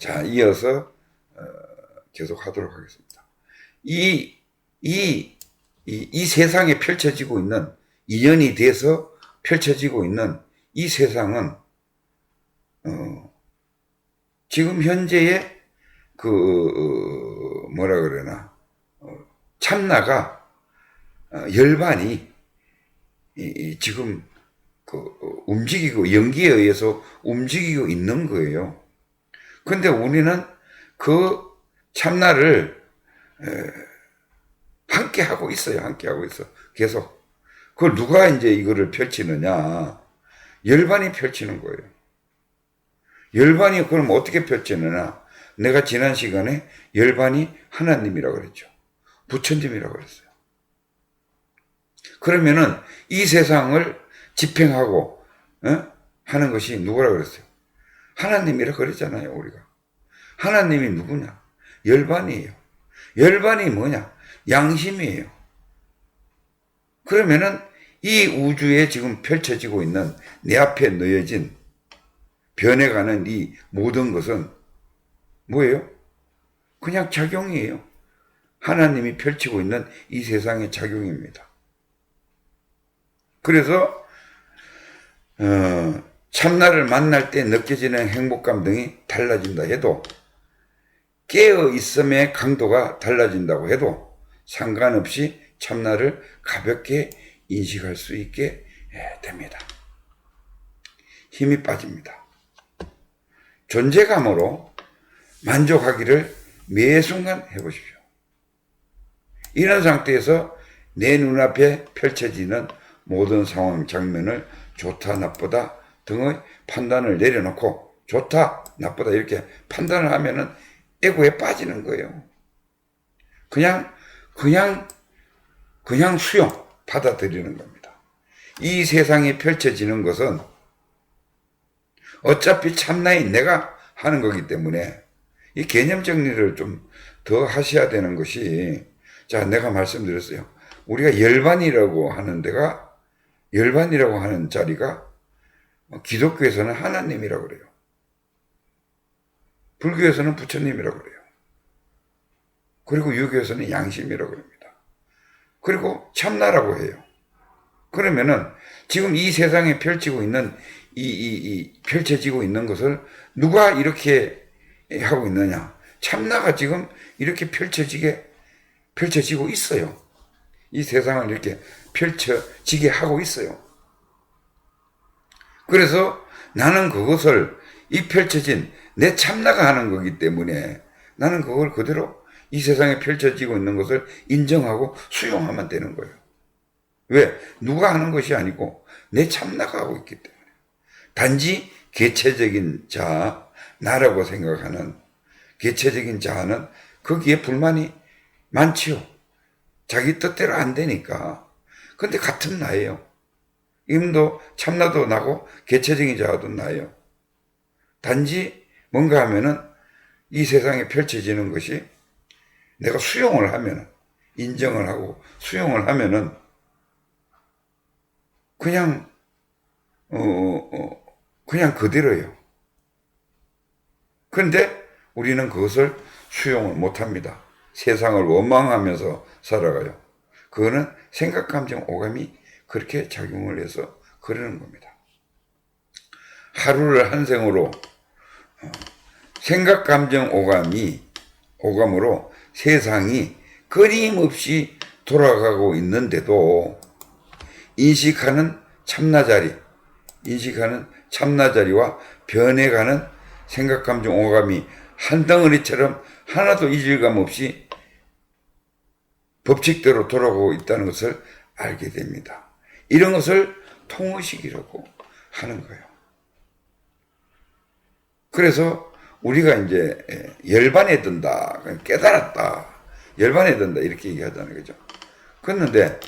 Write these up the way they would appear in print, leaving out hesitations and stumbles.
자, 이어서 계속 하도록 하겠습니다. 이 세상에 펼쳐지고 있는, 인연이 돼서 펼쳐지고 있는 이 세상은 지금 현재의 그 뭐라 그러나 참나가 열반이 지금 그 움직이고, 연기에 의해서 움직이고 있는 거예요. 근데 우리는 그 참나를 함께 하고 있어요. 함께 하고 있어. 계속. 그걸 누가 이제 이거를 펼치느냐? 열반이 펼치는 거예요. 열반이 그럼 어떻게 펼치느냐? 내가 지난 시간에 열반이 하나님이라고 그랬죠. 부처님이라고 그랬어요. 그러면은 이 세상을 집행하고 하는 것이 누구라고 그랬어요? 하나님이라고 그랬잖아요, 우리가. 하나님이 누구냐? 열반이에요. 열반이 뭐냐? 양심이에요. 그러면은 이 우주에 지금 펼쳐지고 있는 내 앞에 놓여진 변해가는 이 모든 것은 뭐예요? 그냥 작용이에요. 하나님이 펼치고 있는 이 세상의 작용입니다. 그래서 참나를 만날 때 느껴지는 행복감 등이 달라진다 해도, 깨어있음의 강도가 달라진다고 해도 상관없이 참나를 가볍게 인식할 수 있게 됩니다. 힘이 빠집니다. 존재감으로 만족하기를 매 순간 해보십시오. 이런 상태에서 내 눈앞에 펼쳐지는 모든 상황, 장면을 좋다, 나쁘다 등의 판단을 내려놓고, 좋다, 나쁘다 이렇게 판단을 하면은 에고에 빠지는 거예요. 그냥 수용, 받아들이는 겁니다. 이 세상에 펼쳐지는 것은 어차피 참나인 내가 하는 거기 때문에 이 개념 정리를 좀 더 하셔야 되는 것이, 자, 내가 말씀드렸어요. 우리가 열반이라고 하는 데가, 열반이라고 하는 자리가 기독교에서는 하나님이라고 그래요. 불교에서는 부처님이라고 그래요. 그리고 유교에서는 양심이라고 합니다. 그리고 참나라고 해요. 그러면은 지금 이 세상에 펼쳐지고 있는 것을 누가 이렇게 하고 있느냐? 참나가 지금 이렇게 펼쳐지고 있어요. 이 세상을 이렇게 펼쳐지게 하고 있어요. 그래서 나는 그것을, 이 펼쳐진 내 참나가 하는 거기 때문에 나는 그걸 그대로 이 세상에 펼쳐지고 있는 것을 인정하고 수용하면 되는 거예요. 왜? 누가 하는 것이 아니고 내 참나가 하고 있기 때문에. 단지 개체적인 자, 나라고 생각하는 개체적인 자는 거기에 불만이 많지요. 자기 뜻대로 안 되니까. 근데 같은 나예요. 임도 참나도 나고 개체적인 자도 나예요. 단지 뭔가 하면은 이 세상에 펼쳐지는 것이 내가 수용을 하면은, 인정을 하고 수용을 하면은 그냥 그대로예요. 그런데 우리는 그것을 수용을 못합니다. 세상을 원망하면서 살아가요. 그거는 생각, 감정, 오감이 그렇게 작용을 해서 그러는 겁니다. 하루를 한 생으로 생각, 감정, 오감으로 세상이 끊임없이 돌아가고 있는데도 인식하는 참나자리와 변해가는 생각, 감정, 오감이 한 덩어리처럼 하나도 이질감 없이 법칙대로 돌아가고 있다는 것을 알게 됩니다. 이런 것을 통의식이라고 하는 거예요. 그래서 우리가 이제 열반에 든다, 깨달았다, 열반에 든다 이렇게 얘기하잖아요. 그죠? 그런데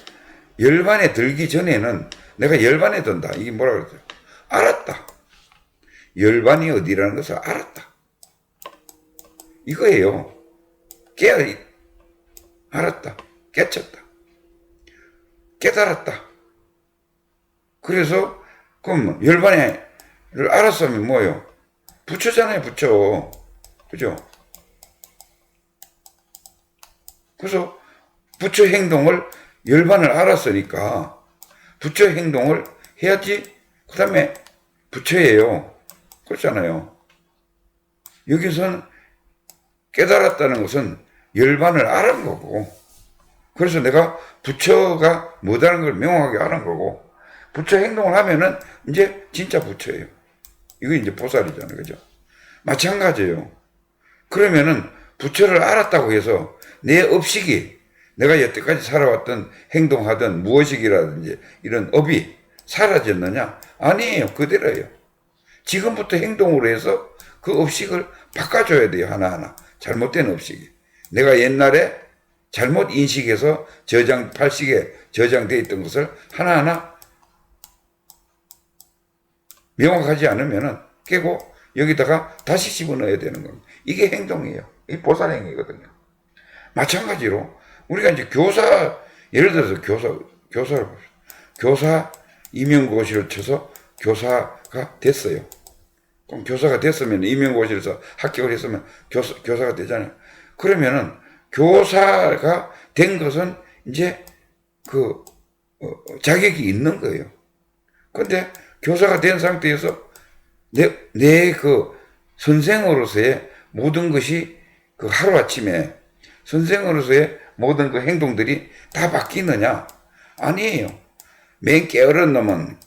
열반에 들기 전에는 내가 열반에 든다, 이게 뭐라 그랬어요? 알았다. 열반이 어디라는 것을 알았다. 이거예요. 알았다. 깨쳤다. 깨달았다. 그래서 그럼 열반을 알았으면 뭐예요? 부처잖아요, 부처. 그죠? 그래서 부처 행동을 열반을 알았으니까 부처 행동을 해야지. 그 다음에 부처예요. 그렇잖아요. 여기서는 깨달았다는 것은 열반을 알은 거고, 그래서 내가 부처가 뭐다는 걸 명확하게 알은 거고, 부처 행동을 하면은 이제 진짜 부처예요. 이거 이제 보살이잖아요. 그죠? 마찬가지예요. 그러면은 부처를 알았다고 해서 내 업식이, 내가 여태까지 살아왔던 행동하던 무엇이기라든지 이런 업이 사라졌느냐? 아니에요. 그대로예요. 지금부터 행동으로 해서 그 업식을 바꿔줘야 돼요. 하나하나. 잘못된 업식이. 내가 옛날에 잘못 인식해서 팔식에 저장되어 있던 것을 하나하나 명확하지 않으면은 깨고 여기다가 다시 집어넣어야 되는 겁니다. 이게 행동이에요. 이 보살행위거든요. 마찬가지로 우리가 이제 예를 들어서 교사를 봅시다. 교사 임용고시를 쳐서 교사가 됐어요. 그럼 교사가 됐으면 임용고시에서 합격을 했으면 교사가 되잖아요. 그러면은 교사가 된 것은 이제 자격이 있는 거예요. 근데 교사가 된 상태에서 내 선생으로서의 모든 것이 하루아침에 선생으로서의 모든 행동들이 다 바뀌느냐? 아니에요. 맨 게으른 놈은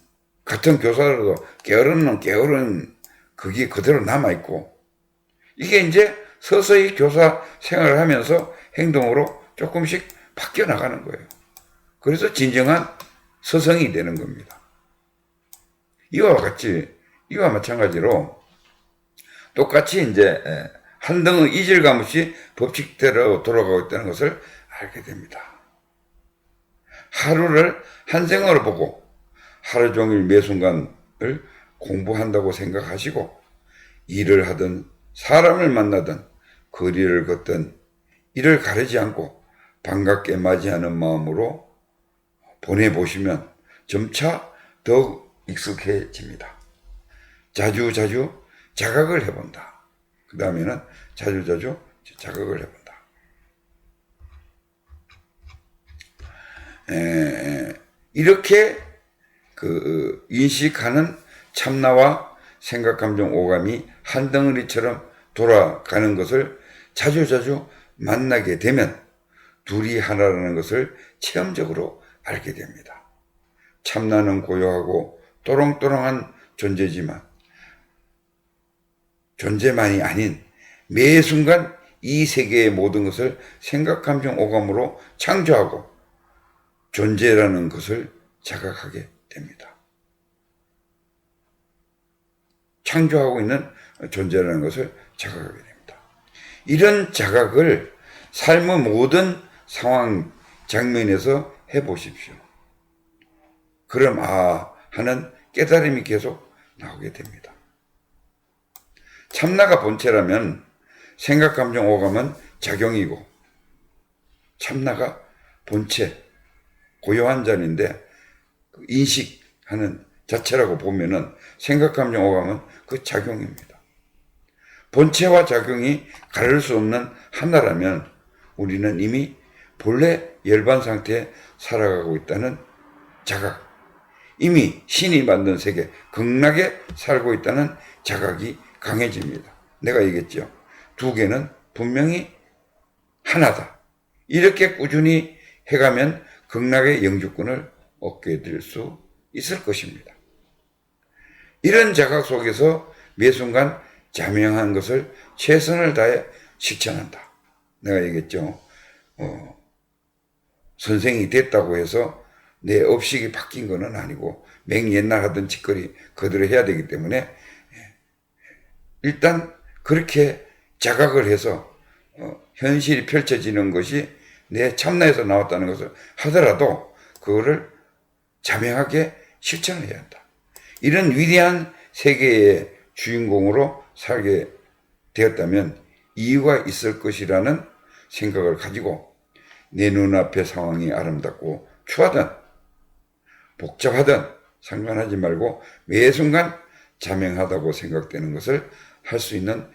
같은 교사라도 게으른 놈, 게으른 그게 그대로 남아있고, 이게 이제 서서히 교사 생활을 하면서 행동으로 조금씩 바뀌어 나가는 거예요. 그래서 진정한 서성이 되는 겁니다. 이와 마찬가지로 똑같이 이제 한등의 이질감 없이 법칙대로 돌아가고 있다는 것을 알게 됩니다. 하루를 한 생으로 보고 하루 종일 매 순간을 공부한다고 생각하시고, 일을 하든 사람을 만나든 거리를 걷든 이를 가리지 않고 반갑게 맞이하는 마음으로 보내보시면 점차 더욱 익숙해집니다. 자주자주 자각을 해본다. 그 다음에는 자주자주 자각을 해본다. 이렇게 인식하는 참나와 생각, 감정, 오감이 한 덩어리처럼 돌아가는 것을 자주자주 만나게 되면 둘이 하나라는 것을 체험적으로 알게 됩니다. 참나는 고요하고 또롱또롱한 존재지만 존재만이 아닌 매 순간 이 세계의 모든 것을 생각, 감정, 오감으로 창조하고 존재라는 것을 자각하게 됩니다. 창조하고 있는 존재라는 것을 자각하게 됩니다. 이런 자각을 삶의 모든 상황, 장면에서 해보십시오. 그럼 하는 깨달음이 계속 나오게 됩니다. 참나가 본체라면 생각, 감정, 오감은 작용이고, 참나가 본체, 고요한 자리인데 인식하는 자체라고 보면은 생각, 감정, 오감은 그 작용입니다. 본체와 작용이 가릴 수 없는 하나라면 우리는 이미 본래 열반 상태에 살아가고 있다는 자각, 이미 신이 만든 세계, 극락에 살고 있다는 자각이 강해집니다. 내가 얘기했죠. 두 개는 분명히 하나다. 이렇게 꾸준히 해가면 극락의 영주권을 얻게 될 수 있을 것입니다. 이런 자각 속에서 매 순간 자명한 것을 최선을 다해 실천한다. 내가 얘기했죠. 선생이 됐다고 해서 내 업식이 바뀐 것은 아니고 옛날 하던 짓거리 그대로 해야 되기 때문에 일단 그렇게 자각을 해서 현실이 펼쳐지는 것이 내 참나에서 나왔다는 것을 하더라도 그거를 자명하게 실천을 해야 한다. 이런 위대한 세계의 주인공으로 살게 되었다면 이유가 있을 것이라는 생각을 가지고 내 눈앞의 상황이 아름답고 추하든 복잡하든 상관하지 말고 매 순간 자명하다고 생각되는 것을 할 수 있는